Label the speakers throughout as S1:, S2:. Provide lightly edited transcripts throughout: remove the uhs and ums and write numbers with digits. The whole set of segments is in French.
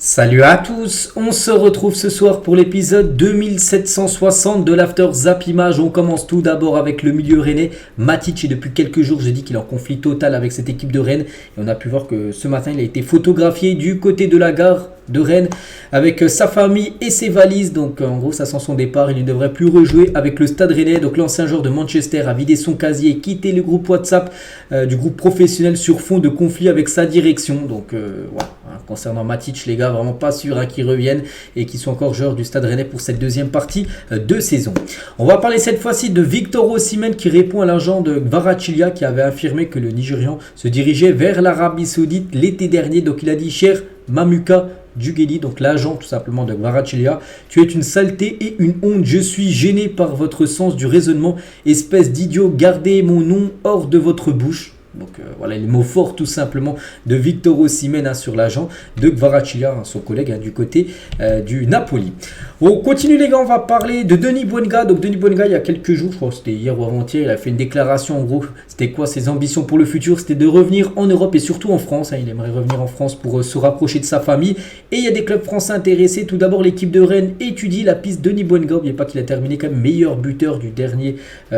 S1: Salut à tous, on se retrouve ce soir pour l'épisode 2760 de l'After Zap Image. On commence tout d'abord avec le milieu rennais, Matic, et depuis quelques jours j'ai dit qu'il est en conflit total avec cette équipe de Rennes. Et on a pu voir que ce matin il a été photographié du côté de la gare de Rennes avec sa famille et ses valises. Donc en gros ça sent son départ, il ne devrait plus rejouer avec le Stade Rennais. Donc l'ancien joueur de Manchester a vidé son casier, quitté le groupe WhatsApp du groupe professionnel sur fond de conflit avec sa direction. Donc voilà. Concernant Matic, les gars, vraiment pas sûr qu'ils reviennent et qu'ils sont encore joueurs du Stade Rennais pour cette deuxième partie de saison. On va parler cette fois-ci de Victor Osimhen qui répond à l'agent de Kvaratskhelia qui avait affirmé que le Nigérian se dirigeait vers l'Arabie Saoudite l'été dernier. Donc il a dit: cher Mamuka Djugeli, donc l'agent tout simplement de Kvaratskhelia, tu es une saleté et une honte, je suis gêné par votre sens du raisonnement, espèce d'idiot, gardez mon nom hors de votre bouche. Donc voilà les mots forts tout simplement de Victor Osimhen sur l'agent de Kvaratskhelia, son collègue du côté du Napoli. On continue les gars, on va parler de Denis Bouanga. Donc Denis Bouanga il y a quelques jours, je crois que c'était hier ou avant-hier, il a fait une déclaration en gros. C'était quoi ses ambitions pour le futur? C'était de revenir en Europe et surtout en France. Il aimerait revenir en France pour se rapprocher de sa famille. Et il y a des clubs français intéressés. Tout d'abord l'équipe de Rennes étudie la piste Denis Bouanga. N'oubliez pas qu'il a terminé quand même meilleur buteur du dernier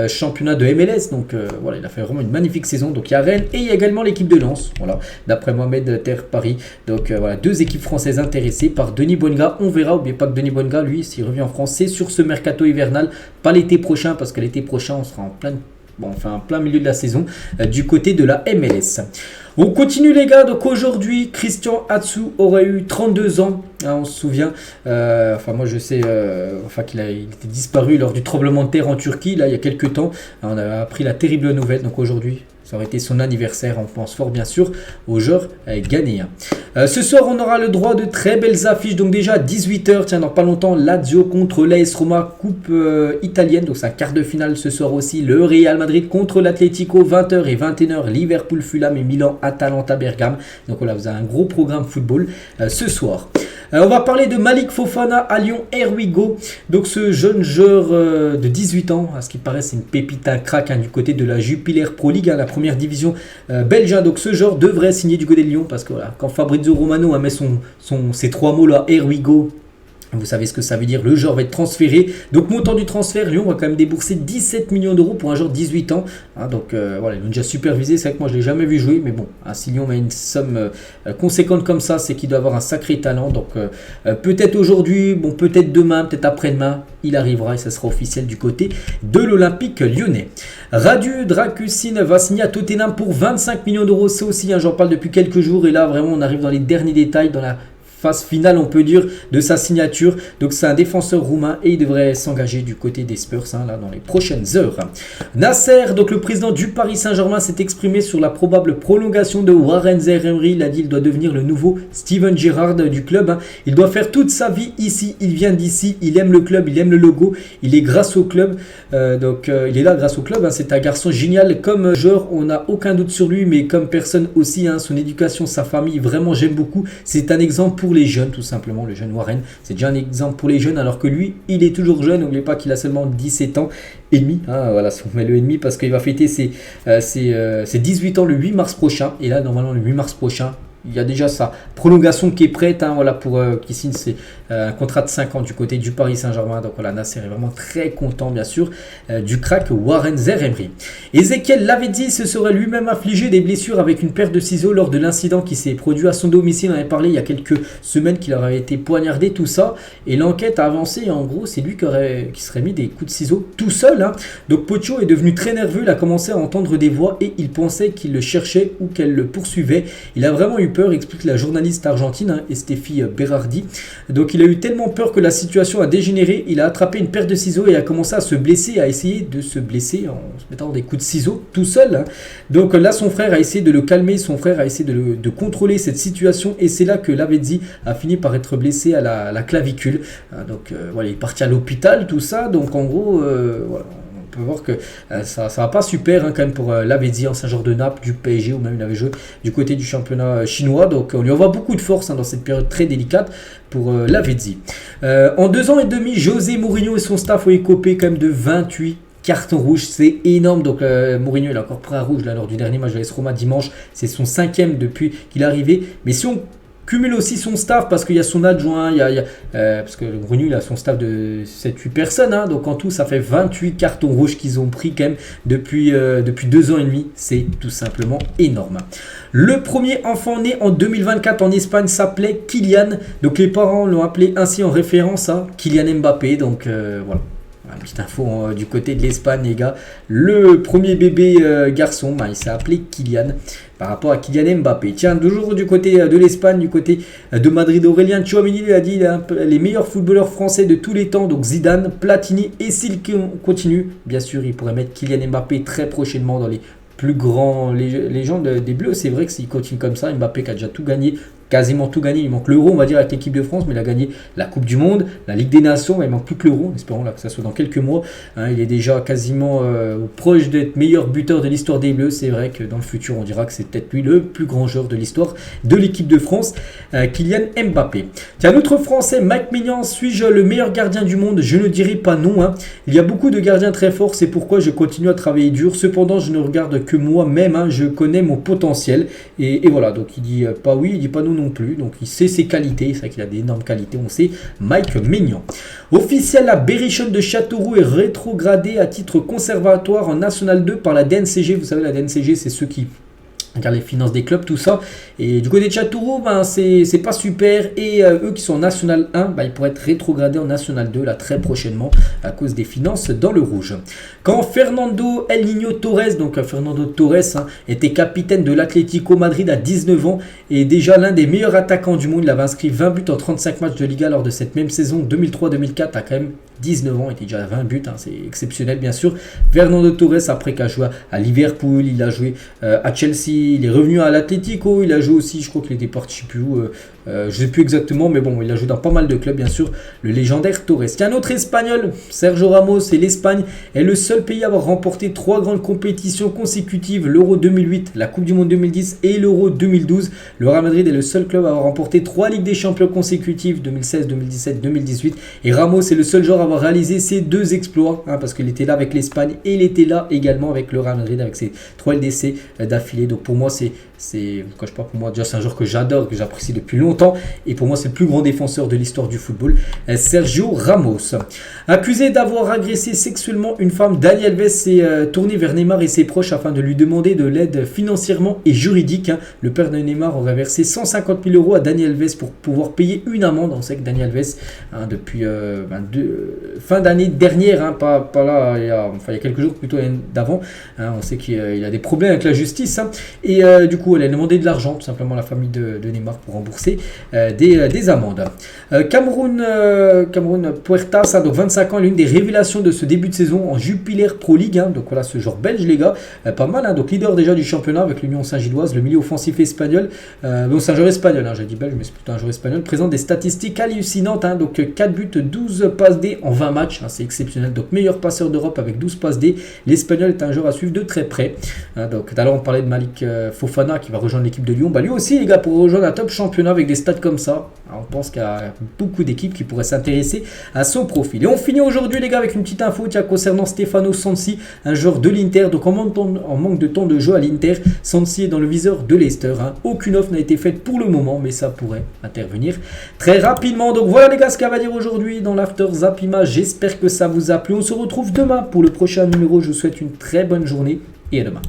S1: championnat de MLS. Donc voilà, il a fait vraiment une magnifique saison. Donc il y a Rennes et il y a également l'équipe de Lens, voilà, d'après Mohamed Terre Paris. Donc voilà, deux équipes françaises intéressées par Denis Bouanga. On verra, n'oubliez pas que Denis Bouanga, lui, s'il revient en France, c'est sur ce mercato hivernal, pas l'été prochain, parce que l'été prochain, on sera en plein milieu de la saison du côté de la MLS. On continue les gars, donc aujourd'hui Christian Atsu aurait eu 32 ans, on se souvient, moi je sais qu'il était disparu lors du tremblement de terre en Turquie, là il y a quelques temps, on a appris la terrible nouvelle, donc aujourd'hui ça aurait été son anniversaire, on pense fort bien sûr aux joueurs ghanéens. Ce soir on aura le droit de très belles affiches, donc déjà à 18h, tiens dans pas longtemps, Lazio contre l'AS Roma, coupe italienne, donc c'est un quart de finale ce soir aussi, le Real Madrid contre l'Atlético, 20h et 21h, Liverpool, Fulham et Milan, Atalanta, Bergame. Donc voilà, vous avez un gros programme football ce soir. On va parler de Malik Fofana à Lyon, here we go. Donc ce jeune joueur de 18 ans, à ce qui paraît c'est une pépite, un crack du côté de la Jupiler Pro League, la première division belge. Donc ce joueur devrait signer du côté de Lyon parce que voilà, quand Fabrizio Romano a mis ces trois mots là, here we go, vous savez ce que ça veut dire, le joueur va être transféré. Donc montant du transfert, Lyon va quand même débourser 17 millions d'euros pour un joueur de 18 ans. Donc voilà, ils l'ont déjà supervisé, c'est vrai que moi je ne l'ai jamais vu jouer, mais bon, si Lyon met une somme conséquente comme ça, c'est qu'il doit avoir un sacré talent. Donc peut-être aujourd'hui, peut-être demain, peut-être après-demain, il arrivera et ça sera officiel du côté de l'Olympique lyonnais. Radu Drakusin va signer à Tottenham pour 25 millions d'euros, c'est aussi, j'en parle depuis quelques jours, et là vraiment on arrive dans les derniers détails, dans la phase finale on peut dire de sa signature. Donc c'est un défenseur roumain et il devrait s'engager du côté des Spurs là, dans les prochaines heures. Nasser, donc le président du Paris Saint-Germain, s'est exprimé sur la probable prolongation de Warren Zaïre-Emery. Il a dit qu'il doit devenir le nouveau Steven Gerrard du club. Il doit faire toute sa vie ici, il vient d'ici, il aime le club, il aime le logo, il est grâce au club. Il est là grâce au club, c'est un garçon génial comme joueur, on n'a aucun doute sur lui, mais comme personne aussi, son éducation, sa famille, vraiment j'aime beaucoup. C'est un exemple pour les jeunes tout simplement, le jeune Warren, c'est déjà un exemple pour les jeunes alors que lui, il est toujours jeune. N'oubliez pas qu'il a seulement 17 ans et demi, voilà, si on met le et demi parce qu'il va fêter ses 18 ans le 8 mars prochain, et là normalement le 8 mars prochain, il y a déjà sa prolongation qui est prête, voilà, pour qu'il signe un contrat de 5 ans du côté du Paris Saint-Germain. Donc voilà, Nasser est vraiment très content bien sûr du crack Warren Zaïre-Emery. Ezequiel Lavezzi se serait lui-même affligé des blessures avec une paire de ciseaux lors de l'incident qui s'est produit à son domicile. On avait parlé il y a quelques semaines qu'il aurait été poignardé, tout ça, et l'enquête a avancé, et en gros c'est lui qui serait mis des coups de ciseaux tout seul. Donc Pocho est devenu très nerveux, il a commencé à entendre des voix et il pensait qu'il le cherchait ou qu'elle le poursuivait. Il a vraiment eu peur, explique la journaliste argentine Estefi Berardi. Donc il a eu tellement peur que la situation a dégénéré, il a attrapé une paire de ciseaux et a commencé à se blesser, à essayer de se blesser en se mettant des coups de ciseaux tout seul. Donc là son frère a essayé de le calmer, son frère a essayé de contrôler cette situation, et c'est là que Lavezzi a fini par être blessé à la clavicule. Voilà, il est parti à l'hôpital, tout ça, donc en gros voilà, on peut voir que ça va pas super quand même pour Lavezzi, ancien joueur de Naples, du PSG, ou même il avait joué du côté du championnat chinois. Donc on lui envoie beaucoup de force dans cette période très délicate pour Lavezzi. En 2 ans et demi, José Mourinho et son staff ont écopé quand même de 28 carton rouge, c'est énorme. Donc Mourinho il a encore pris un rouge là, lors du dernier match de l'AS Roma dimanche, c'est son 5e depuis qu'il est arrivé. Mais si on cumule aussi son staff parce qu'il y a son adjoint, parce que le Grenu il a son staff de 7-8 personnes, hein, donc en tout ça fait 28 cartons rouges qu'ils ont pris quand même depuis 2 ans et demi, c'est tout simplement énorme. Le premier enfant né en 2024 en Espagne s'appelait Kylian, donc les parents l'ont appelé ainsi en référence à Kylian Mbappé, donc voilà. Une petite info du côté de l'Espagne, les gars. Le premier bébé garçon, il s'est appelé Kylian par rapport à Kylian Mbappé. Tiens, toujours du côté de l'Espagne, du côté de Madrid, Aurélien Tchouaméni lui a dit les meilleurs footballeurs français de tous les temps, donc Zidane, Platini, et s'il continue, bien sûr, il pourrait mettre Kylian Mbappé très prochainement dans les plus grands légendes des Bleus. C'est vrai que s'il continue comme ça, Mbappé qui a déjà tout gagné, quasiment tout gagné, il manque l'Euro on va dire avec l'équipe de France, mais il a gagné la Coupe du Monde, la Ligue des Nations, mais il manque plus que l'Euro, espérons là que ça soit dans quelques mois, hein, il est déjà quasiment proche d'être meilleur buteur de l'histoire des Bleus. C'est vrai que dans le futur on dira que c'est peut-être lui le plus grand joueur de l'histoire de l'équipe de France, Kylian Mbappé. Tiens, notre Français Mike Maignan, suis-je le meilleur gardien du monde? Je ne dirais pas non, hein. Il y a beaucoup de gardiens très forts, c'est pourquoi je continue à travailler dur, cependant je ne regarde que moi-même, hein, je connais mon potentiel, et voilà, donc il dit pas oui, il dit pas non plus, donc il sait ses qualités, c'est vrai qu'il a d'énormes qualités, on sait, Mike Maignan. Officiel, la Berrichonne de Châteauroux est rétrogradée à titre conservatoire en National 2 par la DNCG. Vous savez, la DNCG, c'est ceux qui regardent les finances des clubs, tout ça. Et du côté de Châteauroux, c'est pas super. Et eux qui sont en National 1, ils pourraient être rétrogradés en National 2 là très prochainement à cause des finances dans le rouge. Quand Fernando El Niño Torres, donc Fernando Torres, était capitaine de l'Atlético Madrid à 19 ans et déjà l'un des meilleurs attaquants du monde, il avait inscrit 20 buts en 35 matchs de Liga lors de cette même saison 2003-2004, a quand même 19 ans, il était déjà à 20 buts, hein, c'est exceptionnel bien sûr. Fernando Torres, après qu'il a joué à Liverpool, il a joué à Chelsea, il est revenu à l'Atlético, il a joué aussi, je crois qu'il était parti, je sais plus où, je ne sais plus exactement, mais bon, il a joué dans pas mal de clubs bien sûr, le légendaire Torres. Tiens, un autre Espagnol, Sergio Ramos, et l'Espagne est le seul pays à avoir remporté 3 grandes compétitions consécutives, l'Euro 2008, la Coupe du Monde 2010 et l'Euro 2012. Le Real Madrid est le seul club à avoir remporté 3 Ligues des Champions consécutives, 2016, 2017, 2018, et Ramos est le seul joueur à avoir réalisé ces 2 exploits, hein, parce qu'il était là avec l'Espagne et il était là également avec le Real Madrid avec ses 3 LDC d'affilée. Donc pour moi, quand je parle pour moi, déjà c'est un joueur que j'adore, que j'apprécie depuis longtemps, et pour moi c'est le plus grand défenseur de l'histoire du football, Sergio Ramos. Accusé d'avoir agressé sexuellement une femme, Dani Alves s'est tourné vers Neymar et ses proches afin de lui demander de l'aide financièrement et juridique, hein. Le père de Neymar aurait versé 150 000 € à Dani Alves pour pouvoir payer une amende. On sait que Dani Alves, hein, depuis fin d'année dernière, hein, pas là, il y a quelques jours plutôt d'avant, hein, on sait qu'il a des problèmes avec la justice, hein, et du coup elle a demandé de l'argent tout simplement à la famille de Neymar pour rembourser des amendes. Cameroun Puertas, hein, donc 25 ans, l'une des révélations de ce début de saison en Jupiler Pro League, hein, donc voilà ce genre belge les gars, pas mal, hein, donc leader déjà du championnat avec l'Union Saint-Gilloise, le milieu offensif espagnol, bon c'est un joueur espagnol, hein, j'ai dit belge mais c'est plutôt un joueur espagnol, présente des statistiques hallucinantes, hein, donc 4 buts, 12 passes D en 20 matchs, hein, c'est exceptionnel, donc meilleur passeur d'Europe avec 12 passes D. L'espagnol est un joueur à suivre de très près, hein, donc tout à l'heure on parlait de Malik Fofana qui va rejoindre l'équipe de Lyon, lui aussi les gars, pour rejoindre un top championnat avec des stats comme ça, on pense qu'il y a beaucoup d'équipes qui pourraient s'intéresser à son profil. Et on finit aujourd'hui les gars avec une petite info concernant Stefano Sensi, un joueur de l'Inter, donc en manque de temps de jeu à l'Inter, Sensi est dans le viseur de Leicester, hein. Aucune offre n'a été faite pour le moment, mais ça pourrait intervenir très rapidement. Donc voilà les gars ce qu'il va dire aujourd'hui dans l'After Zap Image, j'espère que ça vous a plu, on se retrouve demain pour le prochain numéro, je vous souhaite une très bonne journée et à demain.